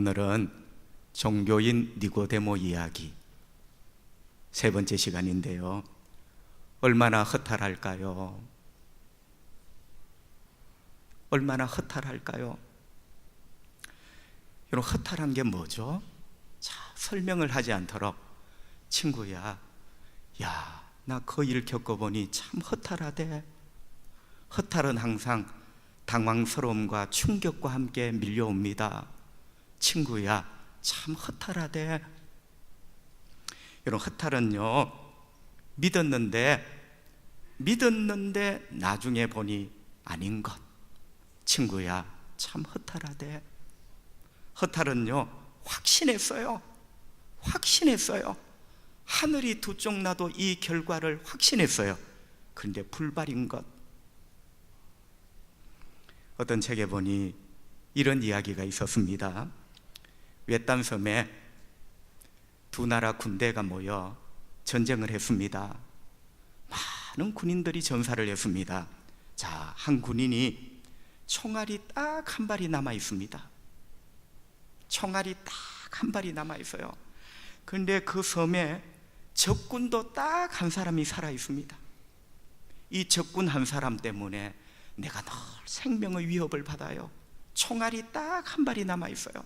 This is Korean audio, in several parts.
오늘은 종교인 니고데모 이야기 세 번째 시간인데요. 얼마나 허탈할까요? 얼마나 허탈할까요? 여러분, 허탈한 게 뭐죠? 자, 설명을 하지 않도록 친구야, 야, 나 그 일 겪어보니 참 허탈하대. 허탈은 항상 당황스러움과 충격과 함께 밀려옵니다. 친구야, 참 허탈하대. 여러분, 허탈은요, 믿었는데 나중에 보니 아닌 것. 친구야, 참 허탈하대. 허탈은요, 확신했어요. 하늘이 두 쪽 나도 이 결과를 확신했어요. 그런데 불발인 것. 어떤 책에 보니 이런 이야기가 있었습니다. 외딴섬에 두 나라 군대가 모여 전쟁을 했습니다. 많은 군인들이 전사를 했습니다. 자, 한 군인이 총알이 딱 한 발이 남아 있습니다. 총알이 딱 한 발이 남아 있어요. 그런데 그 섬에 적군도 딱 한 사람이 살아 있습니다. 이 적군 한 사람 때문에 내가 늘 생명의 위협을 받아요. 총알이 딱 한 발이 남아 있어요.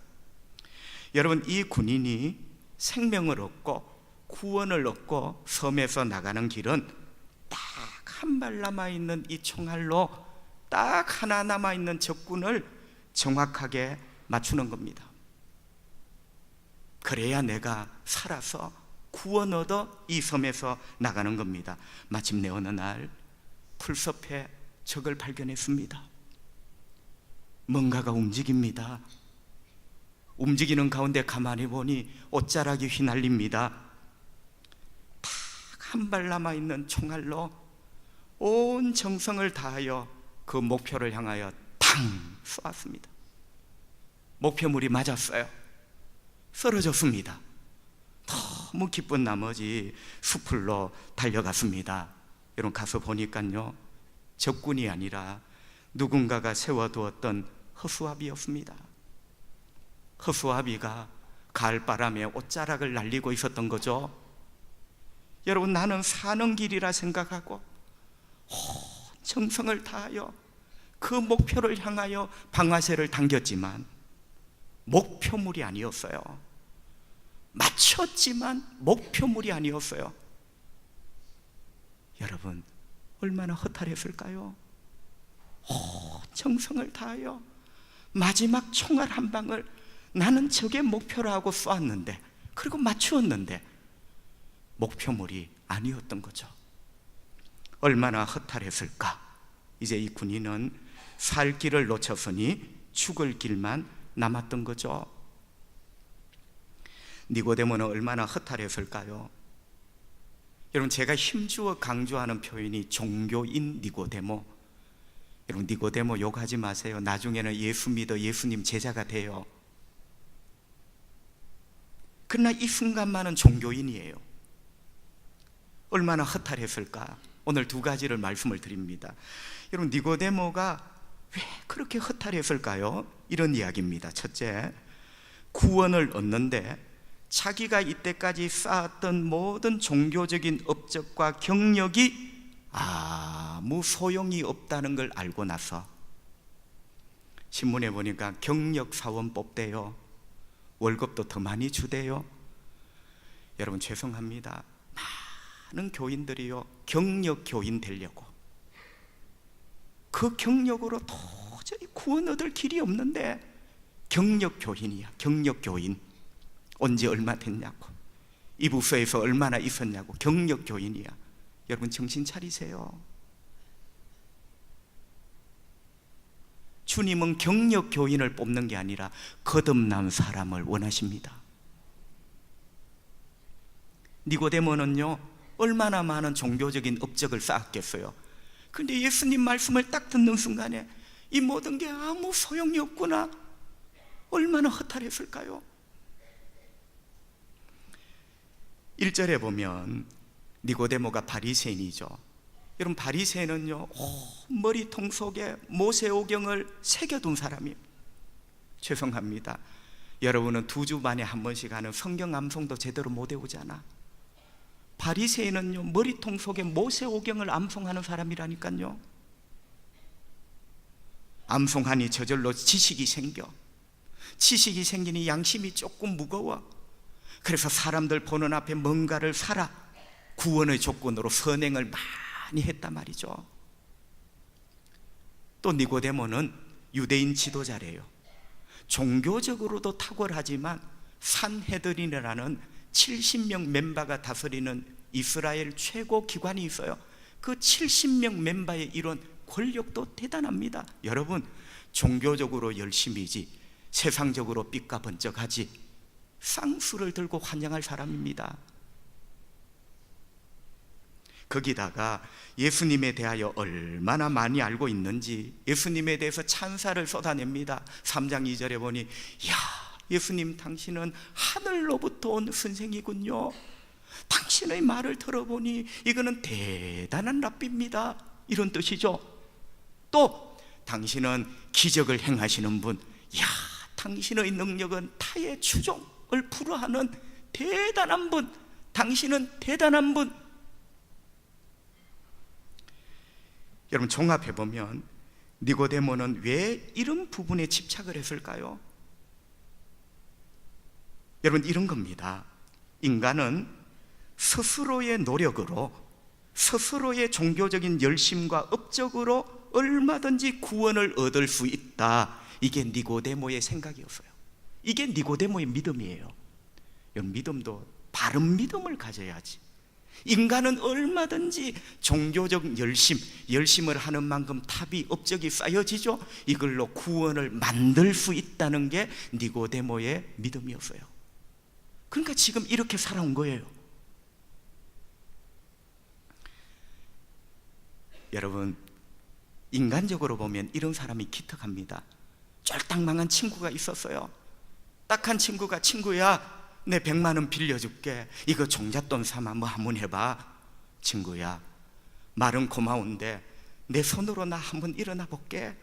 여러분, 이 군인이 생명을 얻고 구원을 얻고 섬에서 나가는 길은 딱 한 발 남아있는 이 총알로 딱 하나 남아있는 적군을 정확하게 맞추는 겁니다. 그래야 내가 살아서 구원 얻어 이 섬에서 나가는 겁니다. 마침내 어느 날 풀숲에 적을 발견했습니다. 뭔가가 움직입니다. 움직이는 가운데 가만히 보니 옷자락이 휘날립니다. 딱 한 발 남아있는 총알로 온 정성을 다하여 그 목표를 향하여 탕 쏘았습니다. 목표물이 맞았어요. 쓰러졌습니다. 너무 기쁜 나머지 숲으로 달려갔습니다. 여러분, 가서 보니까요, 적군이 아니라 누군가가 세워두었던 허수아비였습니다. 허수아비가 가을바람에 옷자락을 날리고 있었던 거죠. 여러분, 나는 사는 길이라 생각하고 정성을 다하여 그 목표를 향하여 방아쇠를 당겼지만 목표물이 아니었어요. 맞췄지만 목표물이 아니었어요. 여러분, 얼마나 허탈했을까요? 정성을 다하여 마지막 총알 한 방을 나는 적의 목표로 하고 쏘았는데, 그리고 맞추었는데 목표물이 아니었던 거죠. 얼마나 허탈했을까. 이제 이 군인은 살 길을 놓쳤으니 죽을 길만 남았던 거죠. 니고데모는 얼마나 허탈했을까요? 여러분, 제가 힘주어 강조하는 표현이 종교인 니고데모. 여러분, 니고데모 욕하지 마세요. 나중에는 예수 믿어 예수님 제자가 돼요. 그러나 이 순간만은 종교인이에요. 얼마나 허탈했을까. 오늘 두 가지를 말씀을 드립니다. 여러분, 니고데모가 왜 그렇게 허탈했을까요? 이런 이야기입니다. 첫째, 구원을 얻는데 자기가 이때까지 쌓았던 모든 종교적인 업적과 경력이 아무 소용이 없다는 걸 알고 나서, 신문에 보니까 경력사원 뽑대요. 월급도 더 많이 주대요. 여러분, 죄송합니다. 많은 교인들이요, 경력교인 되려고, 그 경력으로 도저히 구원 얻을 길이 없는데 경력교인이야. 경력교인. 온 지 얼마 됐냐고, 이 부서에서 얼마나 있었냐고. 경력교인이야. 여러분, 정신 차리세요. 주님은 경력교인을 뽑는 게 아니라 거듭난 사람을 원하십니다. 니고데모는요, 얼마나 많은 종교적인 업적을 쌓았겠어요. 그런데 예수님 말씀을 딱 듣는 순간에 이 모든 게 아무 소용이 없구나. 얼마나 허탈했을까요? 1절에 보면 니고데모가 바리새인이죠. 여러분, 바리새인은요, 머리통 속에 모세오경을 새겨둔 사람이에요. 죄송합니다. 여러분은 2주 만에 한 번씩 하는 성경 암송도 제대로 못 외우잖아. 바리새인은요, 머리통 속에 모세오경을 암송하는 사람이라니까요. 암송하니 저절로 지식이 생겨. 지식이 생기니 양심이 조금 무거워. 그래서 사람들 보는 앞에 뭔가를 사라, 구원의 조건으로 선행을 많이 했단 말이죠. 또 니고데모는 유대인 지도자래요. 종교적으로도 탁월하지만 산헤드린이라는 70명 멤버가 다스리는 이스라엘 최고 기관이 있어요. 그 70명 멤버의 이런 권력도 대단합니다. 여러분, 종교적으로 열심히지 세상적으로 삐까번쩍하지 쌍수를 들고 환영할 사람입니다. 거기다가 예수님에 대하여 얼마나 많이 알고 있는지 예수님에 대해서 찬사를 쏟아냅니다. 3장 2절에 보니, 야, 예수님 당신은 하늘로부터 온 선생이군요. 당신의 말을 들어보니 이거는 대단한 랍비입니다, 이런 뜻이죠. 또 당신은 기적을 행하시는 분, 야, 당신의 능력은 타의 추종을 불허하는 대단한 분, 당신은 대단한 분. 여러분, 종합해보면 니고데모는 왜 이런 부분에 집착을 했을까요? 여러분, 이런 겁니다. 인간은 스스로의 노력으로, 스스로의 종교적인 열심과 업적으로 얼마든지 구원을 얻을 수 있다. 이게 니고데모의 생각이었어요. 이게 니고데모의 믿음이에요. 여러분, 믿음도 바른 믿음을 가져야지. 인간은 얼마든지 종교적 열심을 하는 만큼 탑이, 업적이 쌓여지죠. 이걸로 구원을 만들 수 있다는 게 니고데모의 믿음이었어요. 그러니까 지금 이렇게 살아온 거예요. 여러분, 인간적으로 보면 이런 사람이 기특합니다. 쫄딱망한 친구가 있었어요. 딱한 친구가, 친구야, 내 100만 원 빌려줄게. 이거 종잣돈 삼아 뭐 한번 해봐. 친구야, 말은 고마운데 내 손으로 나 한번 일어나 볼게.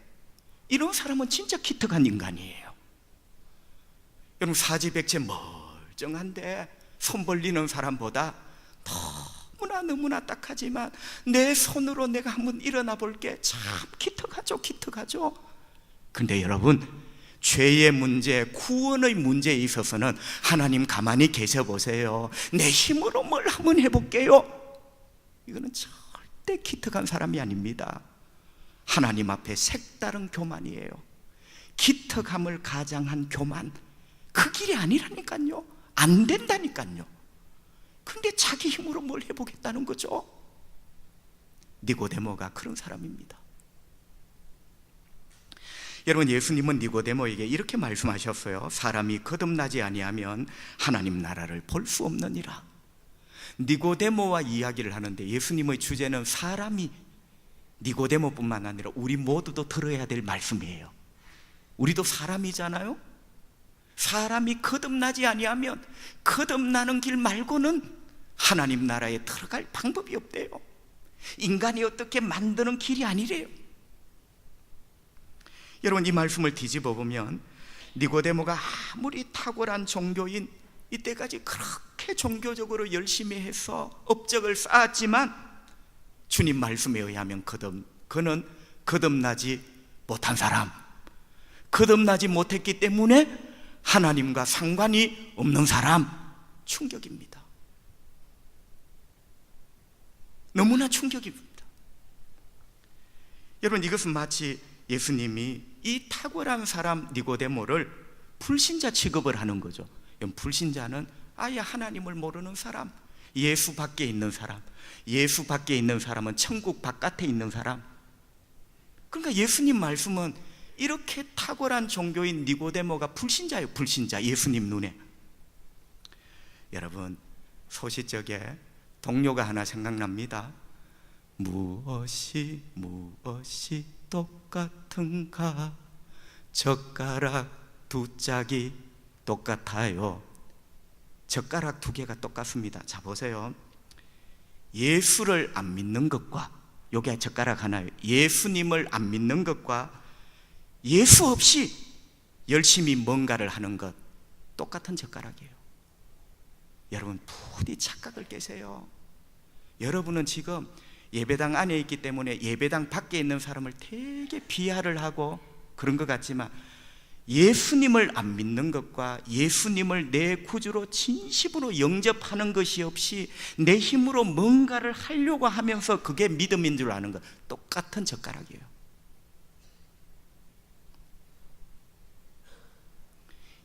이런 사람은 진짜 기특한 인간이에요. 여러분, 사지백체 멀쩡한데 손 벌리는 사람보다 너무나 딱하지만 내 손으로 내가 한번 일어나 볼게. 참 기특하죠. 근데 여러분, 죄의 문제, 구원의 문제에 있어서는 하나님 가만히 계셔 보세요. 내 힘으로 뭘 한번 해볼게요. 이거는 절대 기특한 사람이 아닙니다. 하나님 앞에 색다른 교만이에요. 기특함을 가장한 교만, 그 길이 아니라니까요. 안 된다니까요. 근데 자기 힘으로 뭘 해보겠다는 거죠. 니고데모가 그런 사람입니다. 여러분, 예수님은 니고데모에게 이렇게 말씀하셨어요. 사람이 거듭나지 아니하면 하나님 나라를 볼 수 없느니라. 니고데모와 이야기를 하는데 예수님의 주제는 사람이, 니고데모뿐만 아니라 우리 모두도 들어야 될 말씀이에요. 우리도 사람이잖아요. 사람이 거듭나지 아니하면 거듭나는 길 말고는 하나님 나라에 들어갈 방법이 없대요. 인간이 어떻게 만드는 길이 아니래요. 여러분, 이 말씀을 뒤집어 보면 니고데모가 아무리 탁월한 종교인, 이때까지 그렇게 종교적으로 열심히 해서 업적을 쌓았지만 주님 말씀에 의하면 그는 거듭나지 못한 사람, 거듭나지 못했기 때문에 하나님과 상관이 없는 사람. 충격입니다. 너무나 충격입니다. 여러분, 이것은 마치 예수님이 이 탁월한 사람 니고데모를 불신자 취급을 하는 거죠. 불신자는 아예 하나님을 모르는 사람, 예수 밖에 있는 사람, 예수 밖에 있는 사람은 천국 바깥에 있는 사람. 그러니까 예수님 말씀은 이렇게 탁월한 종교인 니고데모가 불신자예요. 불신자, 예수님 눈에. 여러분, 소시적에 동료가 하나 생각납니다. 무엇이 똑같은가? 젓가락 2짝이 똑같아요. 젓가락 2개가 똑같습니다. 자, 보세요. 예수를 안 믿는 것과, 요게 젓가락 하나예요. 예수님을 안 믿는 것과 예수 없이 열심히 뭔가를 하는 것, 똑같은 젓가락이에요. 여러분 부디 착각을 깨세요. 여러분은 지금 예배당 안에 있기 때문에 예배당 밖에 있는 사람을 되게 비하를 하고 그런 것 같지만, 예수님을 안 믿는 것과 예수님을 내 구주로 진심으로 영접하는 것이 없이 내 힘으로 뭔가를 하려고 하면서 그게 믿음인 줄 아는 것, 똑같은 젓가락이에요.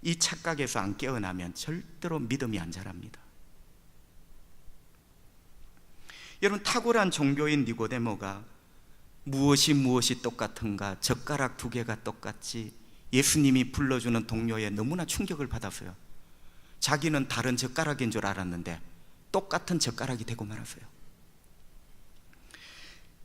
이 착각에서 안 깨어나면 절대로 믿음이 안 자랍니다. 여러분, 탁월한 종교인 니고데모가 무엇이 똑같은가, 젓가락 두 개가 똑같지, 예수님이 불러주는 동료에 너무나 충격을 받았어요. 자기는 다른 젓가락인 줄 알았는데 똑같은 젓가락이 되고 말았어요.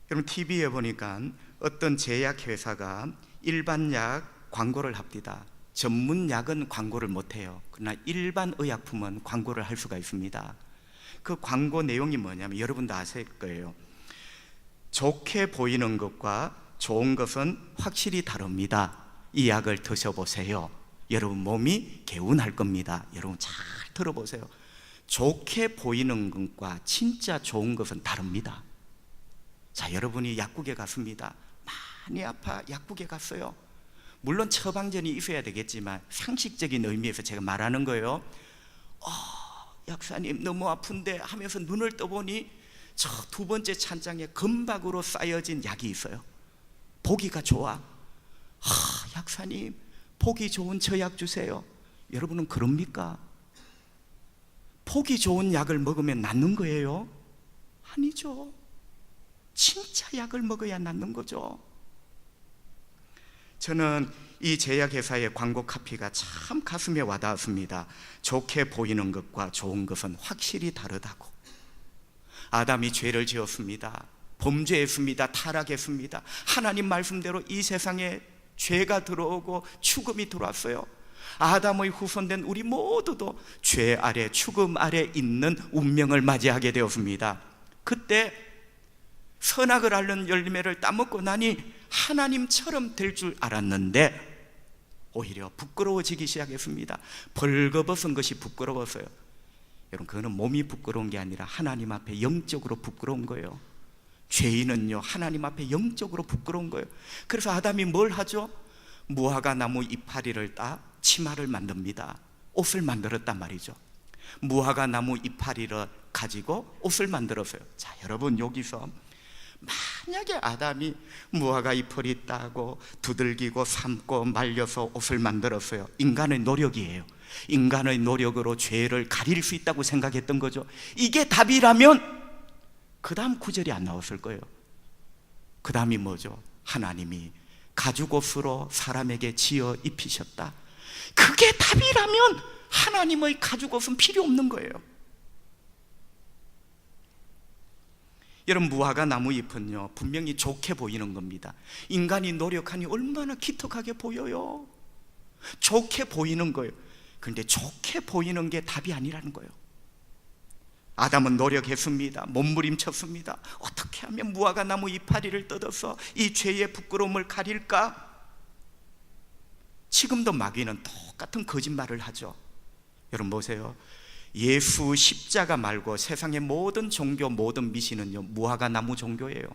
여러분, TV에 보니까 어떤 제약회사가 일반 약 광고를 합니다. 전문 약은 광고를 못해요. 그러나 일반 의약품은 광고를 할 수가 있습니다. 그 광고 내용이 뭐냐면, 여러분도 아실 거예요. 좋게 보이는 것과 좋은 것은 확실히 다릅니다. 이 약을 드셔보세요. 여러분 몸이 개운할 겁니다. 여러분 잘 들어보세요. 좋게 보이는 것과 진짜 좋은 것은 다릅니다. 자, 여러분이 약국에 갔습니다. 많이 아파 약국에 갔어요. 물론 처방전이 있어야 되겠지만 상식적인 의미에서 제가 말하는 거예요. 약사님 너무 아픈데 하면서 눈을 떠보니 저 두 번째 찬장에 금박으로 쌓여진 약이 있어요. 보기가 좋아. 약사님 보기 좋은 저 약 주세요. 여러분은 그럽니까? 보기 좋은 약을 먹으면 낫는 거예요? 아니죠. 진짜 약을 먹어야 낫는 거죠. 저는 이 제약회사의 광고 카피가 참 가슴에 와닿았습니다. 좋게 보이는 것과 좋은 것은 확실히 다르다고. 아담이 죄를 지었습니다. 범죄했습니다. 타락했습니다. 하나님 말씀대로 이 세상에 죄가 들어오고 죽음이 들어왔어요. 아담의 후손된 우리 모두도 죄 아래, 죽음 아래 있는 운명을 맞이하게 되었습니다. 그때 선악을 앓는 열매를 따먹고 나니 하나님처럼 될 줄 알았는데 오히려 부끄러워지기 시작했습니다. 벌거벗은 것이 부끄러웠어요. 여러분, 그거는 몸이 부끄러운 게 아니라 하나님 앞에 영적으로 부끄러운 거예요. 죄인은요, 하나님 앞에 영적으로 부끄러운 거예요. 그래서 아담이 뭘 하죠? 무화과 나무 이파리를 따 치마를 만듭니다. 옷을 만들었단 말이죠. 무화과 나무 이파리를 가지고 옷을 만들었어요. 자, 여러분, 여기서 만약에 아담이 무화과 이파리 따고 두들기고 삶고 말려서 옷을 만들었어요. 인간의 노력이에요. 인간의 노력으로 죄를 가릴 수 있다고 생각했던 거죠. 이게 답이라면 그 다음 구절이 안 나왔을 거예요. 그 다음이 뭐죠? 하나님이 가죽옷으로 사람에게 지어 입히셨다. 그게 답이라면 하나님의 가죽옷은 필요 없는 거예요. 여러분, 무화과 나무 잎은요 분명히 좋게 보이는 겁니다. 인간이 노력하니 얼마나 기특하게 보여요. 좋게 보이는 거예요. 그런데 좋게 보이는 게 답이 아니라는 거예요. 아담은 노력했습니다. 몸부림쳤습니다. 어떻게 하면 무화과 나무 이파리를 뜯어서 이 죄의 부끄러움을 가릴까? 지금도 마귀는 똑같은 거짓말을 하죠. 여러분 보세요. 예수 십자가 말고 세상의 모든 종교, 모든 미신은요 무화과 나무 종교예요.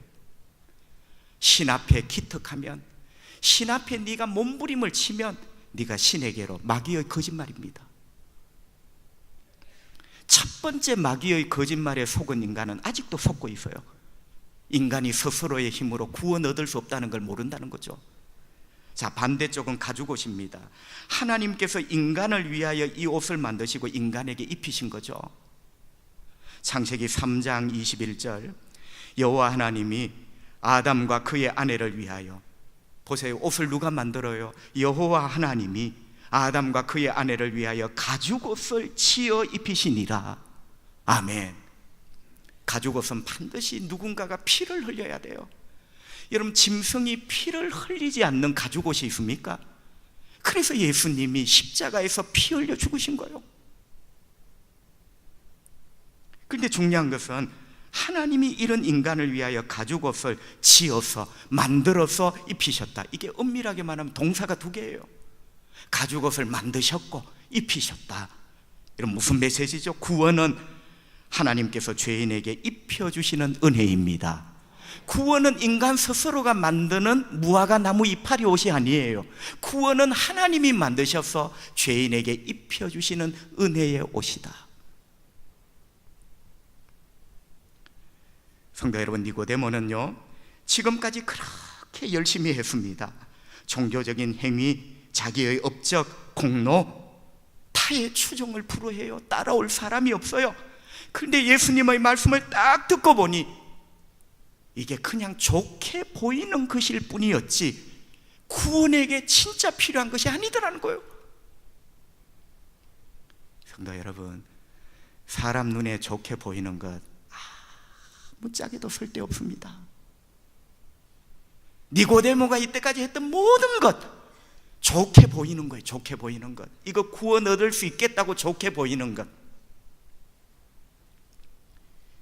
신 앞에 기특하면, 신 앞에 네가 몸부림을 치면 네가 신에게로, 마귀의 거짓말입니다. 첫 번째 마귀의 거짓말에 속은 인간은 아직도 속고 있어요. 인간이 스스로의 힘으로 구원 얻을 수 없다는 걸 모른다는 거죠. 자, 반대쪽은 가죽옷입니다. 하나님께서 인간을 위하여 이 옷을 만드시고 인간에게 입히신 거죠. 창세기 3장 21절, 여호와 하나님이 아담과 그의 아내를 위하여, 보세요, 옷을 누가 만들어요? 여호와 하나님이 아담과 그의 아내를 위하여 가죽옷을 지어 입히시니라. 아멘. 가죽옷은 반드시 누군가가 피를 흘려야 돼요. 여러분, 짐승이 피를 흘리지 않는 가죽옷이 있습니까? 그래서 예수님이 십자가에서 피 흘려 죽으신 거예요. 그런데 중요한 것은 하나님이 이런 인간을 위하여 가죽옷을 지어서 만들어서 입히셨다. 이게 엄밀하게 말하면 동사가 두 개예요. 가죽옷을 만드셨고 입히셨다. 이런 무슨 메시지죠? 구원은 하나님께서 죄인에게 입혀주시는 은혜입니다. 구원은 인간 스스로가 만드는 무화과 나무 이파리 옷이 아니에요. 구원은 하나님이 만드셔서 죄인에게 입혀주시는 은혜의 옷이다. 성도 여러분, 니고데모는요, 지금까지 그렇게 열심히 했습니다. 종교적인 행위, 자기의 업적, 공로, 타의 추종을 불허해요. 따라올 사람이 없어요. 그런데 예수님의 말씀을 딱 듣고 보니 이게 그냥 좋게 보이는 것일 뿐이었지 구원에게 진짜 필요한 것이 아니더라는 거예요. 성도 여러분, 사람 눈에 좋게 보이는 것 아무 짝에도 쓸데없습니다. 니고데모가 이때까지 했던 모든 것 좋게 보이는 거예요. 좋게 보이는 것. 이거 구원 얻을 수 있겠다고 좋게 보이는 것.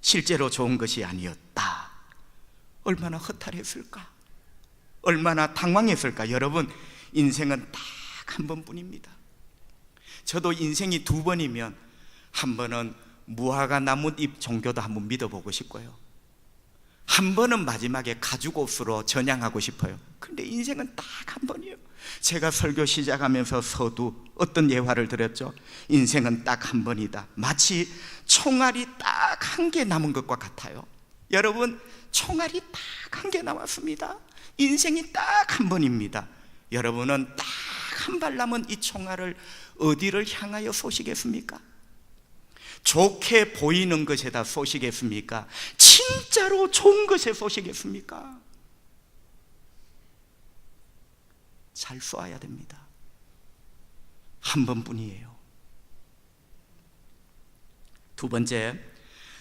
실제로 좋은 것이 아니었다. 얼마나 허탈했을까? 얼마나 당황했을까? 여러분, 인생은 딱 한 번뿐입니다. 저도 인생이 두 번이면 한 번은 무화과 나뭇잎 종교도 한번 믿어보고 싶고요, 한 번은 마지막에 가죽옷으로 전향하고 싶어요. 근데 인생은 딱 한 번이에요. 제가 설교 시작하면서 서두 어떤 예화를 드렸죠? 인생은 딱 한 번이다. 마치 총알이 딱 한 개 남은 것과 같아요. 여러분, 총알이 딱 한 개 남았습니다. 인생이 딱 한 번입니다. 여러분은 딱 한 발 남은 이 총알을 어디를 향하여 쏘시겠습니까? 좋게 보이는 것에다 쏘시겠습니까? 진짜로 좋은 것에 쏘시겠습니까? 잘 쏘아야 됩니다. 한 번뿐이에요. 두 번째,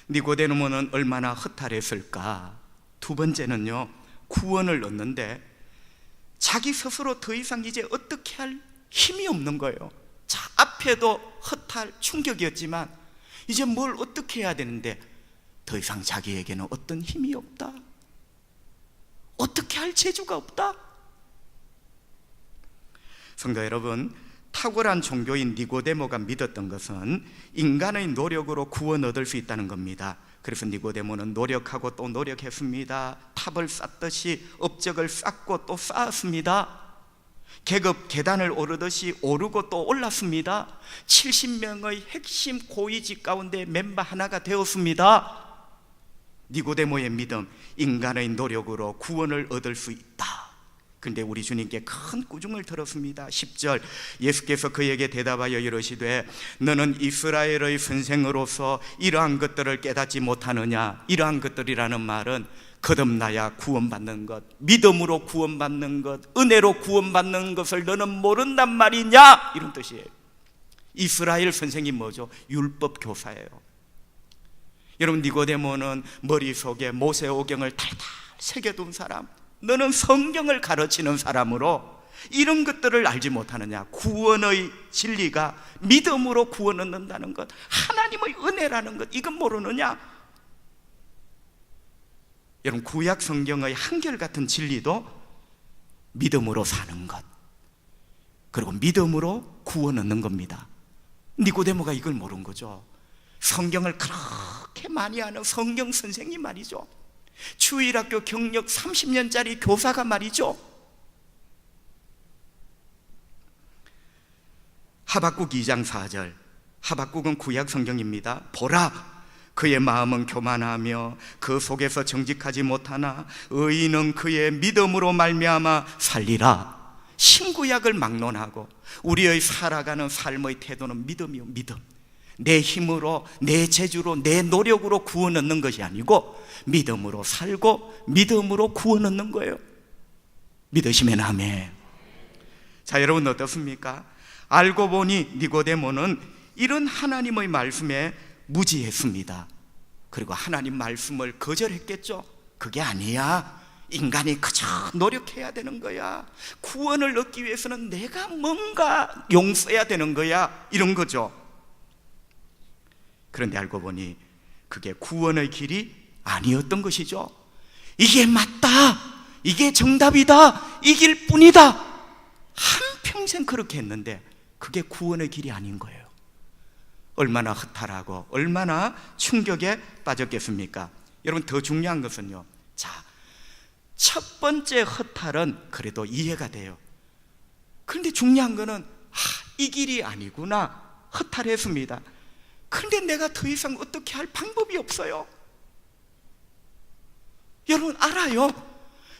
니고데모는 얼마나 허탈했을까? 두 번째는요, 구원을 얻는데 자기 스스로 더 이상 이제 어떻게 할 힘이 없는 거예요. 자, 앞에도 허탈, 충격이었지만 이제 뭘 어떻게 해야 되는데 더 이상 자기에게는 어떤 힘이 없다. 어떻게 할 재주가 없다. 성도 여러분, 탁월한 종교인 니고데모가 믿었던 것은 인간의 노력으로 구원 얻을 수 있다는 겁니다. 그래서 니고데모는 노력하고 또 노력했습니다. 탑을 쌓듯이 업적을 쌓고 또 쌓았습니다. 계급 계단을 오르듯이 오르고 또 올랐습니다. 70명의 핵심 고위직 가운데 멤버 하나가 되었습니다. 니고데모의 믿음, 인간의 노력으로 구원을 얻을 수 있다. 그런데 우리 주님께 큰 꾸중을 들었습니다. 10절, 예수께서 그에게 대답하여 이르시되 너는 이스라엘의 선생으로서 이러한 것들을 깨닫지 못하느냐. 이러한 것들이라는 말은 거듭나야 구원받는 것, 믿음으로 구원받는 것, 은혜로 구원받는 것을 너는 모른단 말이냐, 이런 뜻이에요. 이스라엘 선생이 뭐죠? 율법 교사예요. 여러분, 니고데모는 머릿속에 모세오경을 탈탈 새겨둔 사람, 너는 성경을 가르치는 사람으로 이런 것들을 알지 못하느냐. 구원의 진리가 믿음으로 구원 얻는다는 것, 하나님의 은혜라는 것, 이건 모르느냐. 여러분, 구약 성경의 한결같은 진리도 믿음으로 사는 것, 그리고 믿음으로 구원 얻는 겁니다. 니고데모가 이걸 모른 거죠. 성경을 그렇게 많이 아는 성경 선생님 말이죠. 주일학교 경력 30년짜리 교사가 말이죠. 하박국 2장 4절, 하박국은 구약 성경입니다. 보라, 그의 마음은 교만하며 그 속에서 정직하지 못하나 의인은 그의 믿음으로 말미암아 살리라. 신구약을 막론하고 우리의 살아가는 삶의 태도는 믿음이요, 믿음. 내 힘으로, 내 재주로, 내 노력으로 구원 얻는 것이 아니고 믿음으로 살고 믿음으로 구원 얻는 거예요. 믿으시면 아멘. 자, 여러분 어떻습니까? 알고 보니 니고데모는 이런 하나님의 말씀에 무지했습니다. 그리고 하나님 말씀을 거절했겠죠. 그게 아니야, 인간이 그저 노력해야 되는 거야, 구원을 얻기 위해서는 내가 뭔가 용서해야 되는 거야, 이런 거죠. 그런데 알고 보니 그게 구원의 길이 아니었던 것이죠. 이게 맞다, 이게 정답이다, 이 길뿐이다, 한평생 그렇게 했는데 그게 구원의 길이 아닌 거예요. 얼마나 허탈하고 얼마나 충격에 빠졌겠습니까? 여러분, 더 중요한 것은요, 자, 첫 번째 허탈은 그래도 이해가 돼요. 그런데 중요한 거는 이 길이 아니구나, 허탈했습니다. 그런데 내가 더 이상 어떻게 할 방법이 없어요. 여러분 알아요.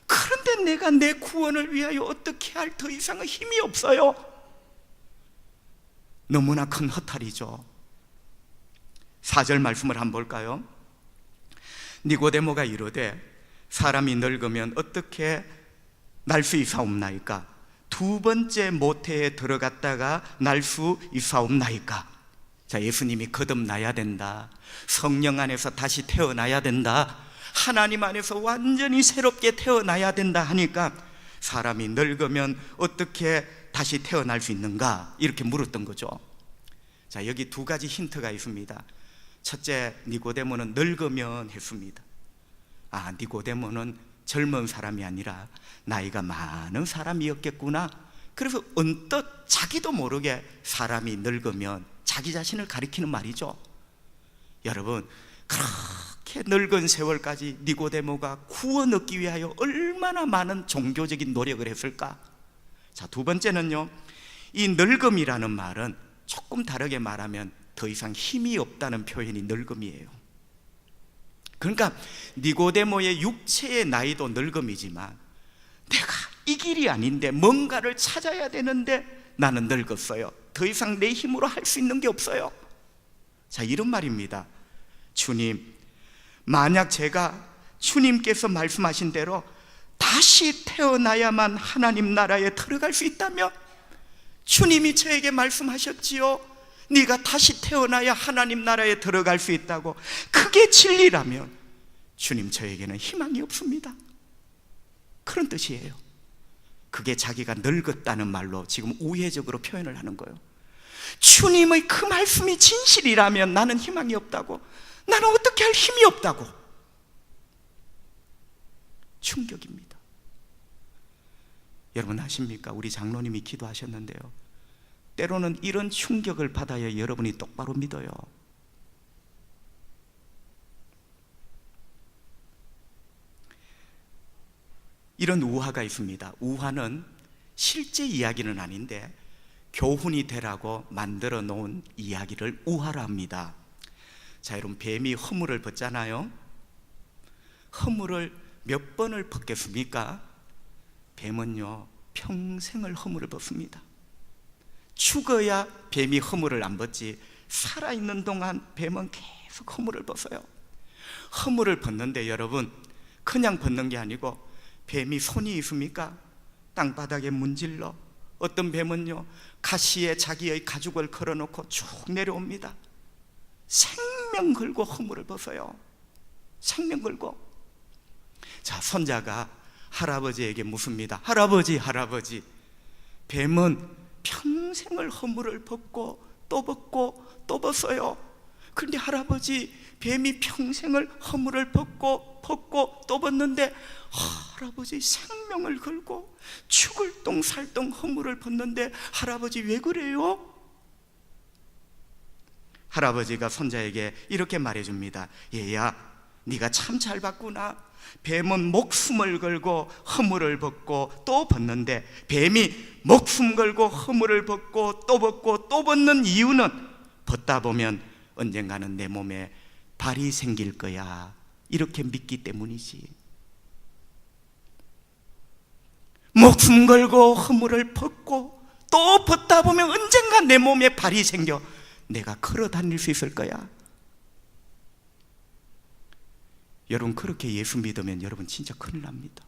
그런데 내가 내 구원을 위하여 어떻게 할 더 이상의 힘이 없어요. 너무나 큰 허탈이죠. 4절 말씀을 한번 볼까요? 니고데모가 이르되 사람이 늙으면 어떻게 날 수 있사옵나이까? 두 번째 모태에 들어갔다가 날 수 있사옵나이까? 자, 예수님이 거듭나야 된다, 성령 안에서 다시 태어나야 된다, 하나님 안에서 완전히 새롭게 태어나야 된다 하니까 사람이 늙으면 어떻게 다시 태어날 수 있는가? 이렇게 물었던 거죠. 자, 여기 두 가지 힌트가 있습니다. 첫째, 니고데모는 늙으면 했습니다. 니고데모는 젊은 사람이 아니라 나이가 많은 사람이었겠구나. 그래서 언뜻 자기도 모르게 사람이 늙으면 자기 자신을 가리키는 말이죠. 여러분, 그렇게 늙은 세월까지 니고데모가 구원 얻기 위하여 얼마나 많은 종교적인 노력을 했을까? 자, 두 번째는요, 이 늙음이라는 말은 조금 다르게 말하면 더 이상 힘이 없다는 표현이 늙음이에요. 그러니까 니고데모의 육체의 나이도 늙음이지만 내가 이 길이 아닌데 뭔가를 찾아야 되는데 나는 늙었어요. 더 이상 내 힘으로 할 수 있는 게 없어요. 자, 이런 말입니다. 주님, 만약 제가 주님께서 말씀하신 대로 다시 태어나야만 하나님 나라에 들어갈 수 있다면, 주님이 저에게 말씀하셨지요, 네가 다시 태어나야 하나님 나라에 들어갈 수 있다고. 그게 진리라면 주님, 저에게는 희망이 없습니다. 그런 뜻이에요. 그게 자기가 늙었다는 말로 지금 우회적으로 표현을 하는 거예요. 주님의 그 말씀이 진실이라면 나는 희망이 없다고, 나는 어떻게 할 힘이 없다고. 충격입니다. 여러분 아십니까? 우리 장로님이 기도하셨는데요, 때로는 이런 충격을 받아야 여러분이 똑바로 믿어요. 이런 우화가 있습니다. 우화는 실제 이야기는 아닌데 교훈이 되라고 만들어 놓은 이야기를 우화라 합니다. 자, 여러분, 뱀이 허물을 벗잖아요. 허물을 몇 번을 벗겠습니까? 뱀은요, 평생을 허물을 벗습니다. 죽어야 뱀이 허물을 안 벗지, 살아있는 동안 뱀은 계속 허물을 벗어요. 허물을 벗는데 여러분, 그냥 벗는 게 아니고 뱀이 손이 있습니까? 땅바닥에 문질러. 어떤 뱀은요, 가시에 자기의 가죽을 걸어놓고 쭉 내려옵니다. 생명 걸고 허물을 벗어요. 생명 걸고. 자, 손자가 할아버지에게 묻습니다. 할아버지, 뱀은 평생을 허물을 벗고 또 벗고 또 벗어요. 그런데 할아버지, 뱀이 평생을 허물을 벗고 또 벗는데 할아버지 생명을 걸고 죽을 똥 살 똥 허물을 벗는데 할아버지 왜 그래요? 할아버지가 손자에게 이렇게 말해줍니다. 얘야, 네가 참 잘 봤구나. 뱀은 목숨을 걸고 허물을 벗고 또 벗는데 뱀이 목숨 걸고 허물을 벗고 또 벗는 이유는 벗다 보면 언젠가는 내 몸에 발이 생길 거야, 이렇게 믿기 때문이지. 목숨 걸고 허물을 벗고 또 벗다 보면 언젠가 내 몸에 발이 생겨 내가 걸어 다닐 수 있을 거야. 여러분, 그렇게 예수 믿으면 여러분 진짜 큰일 납니다.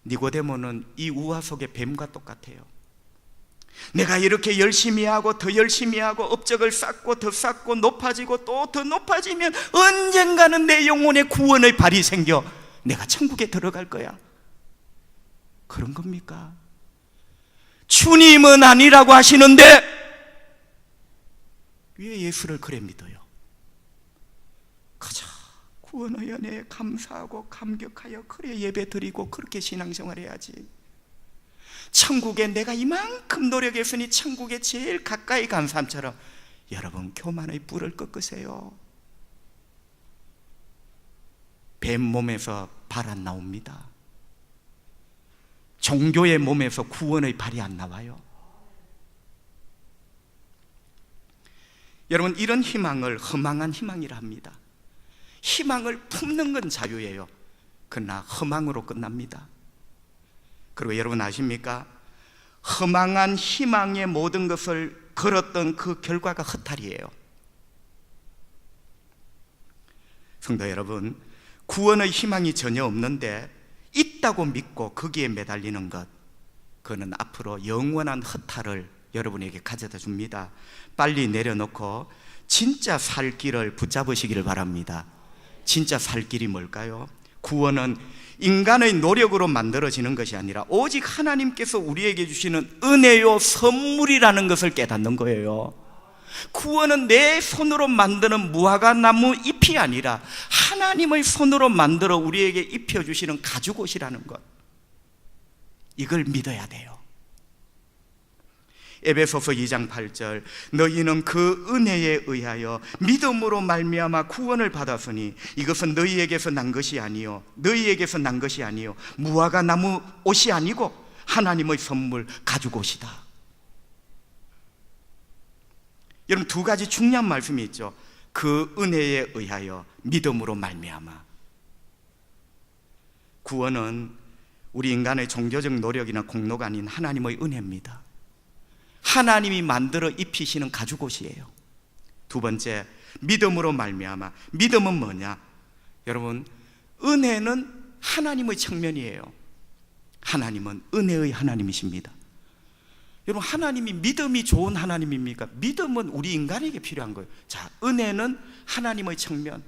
니고데모는 이 우화 속의 뱀과 똑같아요. 내가 이렇게 열심히 하고 더 열심히 하고 업적을 쌓고 더 쌓고 높아지고 또 더 높아지면 언젠가는 내 영혼의 구원의 발이 생겨 내가 천국에 들어갈 거야. 그런 겁니까? 주님은 아니라고 하시는데 왜 예수를 그래 믿어요? 가자, 구원의 은혜에 감사하고 감격하여 그래 예배 드리고 그렇게 신앙생활 해야지. 천국에 내가 이만큼 노력했으니 천국에 제일 가까이 간 사람처럼 여러분 교만의 뿔을 꺾으세요. 뱀 몸에서 발 안 나옵니다. 종교의 몸에서 구원의 발이 안 나와요. 여러분, 이런 희망을 허망한 희망이라 합니다. 희망을 품는 건 자유예요. 그러나 허망으로 끝납니다. 그리고 여러분 아십니까? 허망한 희망의 모든 것을 걸었던 그 결과가 허탈이에요. 성도 여러분, 구원의 희망이 전혀 없는데 있다고 믿고 거기에 매달리는 것, 그거는 앞으로 영원한 허탈을 여러분에게 가져다 줍니다. 빨리 내려놓고 진짜 살 길을 붙잡으시기를 바랍니다. 진짜 살 길이 뭘까요? 구원은 인간의 노력으로 만들어지는 것이 아니라 오직 하나님께서 우리에게 주시는 은혜요 선물이라는 것을 깨닫는 거예요. 구원은 내 손으로 만드는 무화과 나무 잎이 아니라 하나님의 손으로 만들어 우리에게 입혀주시는 가죽옷이라는 것, 이걸 믿어야 돼요. 에베소서 2장 8절, 너희는 그 은혜에 의하여 믿음으로 말미암아 구원을 받았으니 이것은 너희에게서 난 것이 아니요 무화과 나무 옷이 아니고 하나님의 선물 가죽옷이다. 여러분, 두 가지 중요한 말씀이 있죠. 그 은혜에 의하여 믿음으로 말미암아. 구원은 우리 인간의 종교적 노력이나 공로가 아닌 하나님의 은혜입니다. 하나님이 만들어 입히시는 가죽옷이에요. 두 번째, 믿음으로 말미암아. 믿음은 뭐냐? 여러분, 은혜는 하나님의 측면이에요. 하나님은 은혜의 하나님이십니다. 여러분, 하나님이 믿음이 좋은 하나님입니까? 믿음은 우리 인간에게 필요한 거예요. 자, 은혜는 하나님의 측면,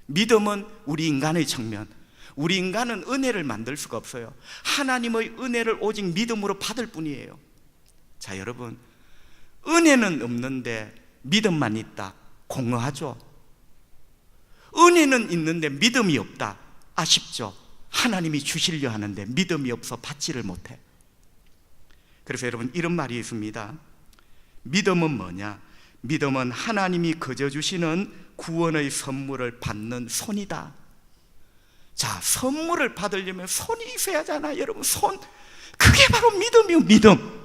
믿음은 우리 인간의 측면. 우리 인간은 은혜를 만들 수가 없어요. 하나님의 은혜를 오직 믿음으로 받을 뿐이에요. 자, 여러분, 은혜는 없는데 믿음만 있다, 공허하죠? 은혜는 있는데 믿음이 없다, 아쉽죠? 하나님이 주시려 하는데 믿음이 없어 받지를 못해. 그래서 여러분, 이런 말이 있습니다. 믿음은 뭐냐? 믿음은 하나님이 거저 주시는 구원의 선물을 받는 손이다. 자, 선물을 받으려면 손이 있어야 하잖아. 여러분, 손, 그게 바로 믿음이요.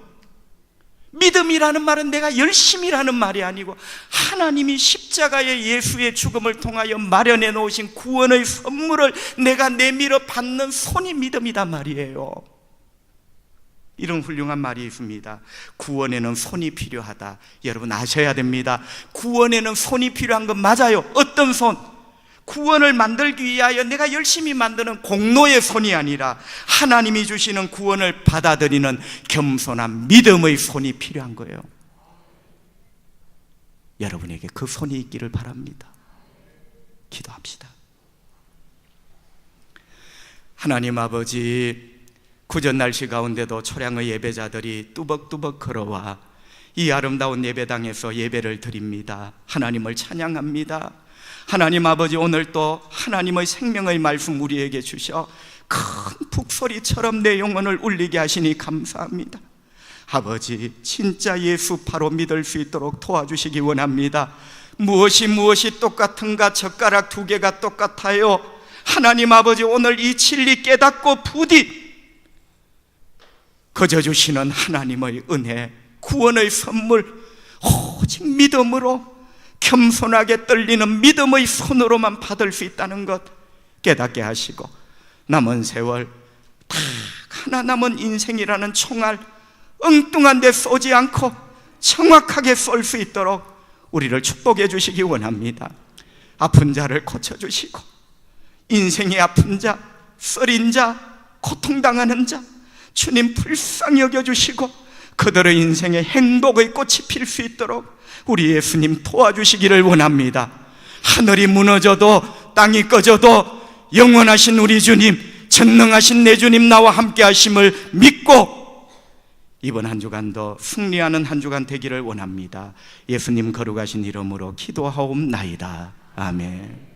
믿음이라는 말은 내가 열심히라는 말이 아니고 하나님이 십자가의 예수의 죽음을 통하여 마련해 놓으신 구원의 선물을 내가 내밀어 받는 손이 믿음이란 말이에요. 이런 훌륭한 말이 있습니다. 구원에는 손이 필요하다. 여러분 아셔야 됩니다. 구원에는 손이 필요한 건 맞아요. 어떤 손? 구원을 만들기 위하여 내가 열심히 만드는 공로의 손이 아니라 하나님이 주시는 구원을 받아들이는 겸손한 믿음의 손이 필요한 거예요. 여러분에게 그 손이 있기를 바랍니다. 기도합시다. 하나님 아버지, 구전 날씨 가운데도 초량의 예배자들이 뚜벅뚜벅 걸어와 이 아름다운 예배당에서 예배를 드립니다. 하나님을 찬양합니다. 하나님 아버지, 오늘 또 하나님의 생명의 말씀 우리에게 주셔 큰 북소리처럼 내 영혼을 울리게 하시니 감사합니다. 아버지, 진짜 예수 바로 믿을 수 있도록 도와주시기 원합니다. 무엇이 똑같은가? 젓가락 두 개가 똑같아요. 하나님 아버지, 오늘 이 진리 깨닫고 부디 거저 주시는 하나님의 은혜, 구원의 선물 오직 믿음으로 겸손하게 떨리는 믿음의 손으로만 받을 수 있다는 것 깨닫게 하시고, 남은 세월 딱 하나 남은 인생이라는 총알 엉뚱한 데 쏘지 않고 정확하게 쏠 수 있도록 우리를 축복해 주시기 원합니다. 아픈 자를 고쳐주시고, 인생의 아픈 자, 쓰린 자, 고통당하는 자 주님 불쌍히 여겨주시고 그들의 인생에 행복의 꽃이 필 수 있도록 우리 예수님 도와주시기를 원합니다. 하늘이 무너져도 땅이 꺼져도 영원하신 우리 주님, 전능하신 내 주님 나와 함께 하심을 믿고 이번 한 주간도 승리하는 한 주간 되기를 원합니다. 예수님 거룩하신 이름으로 기도하옵나이다. 아멘.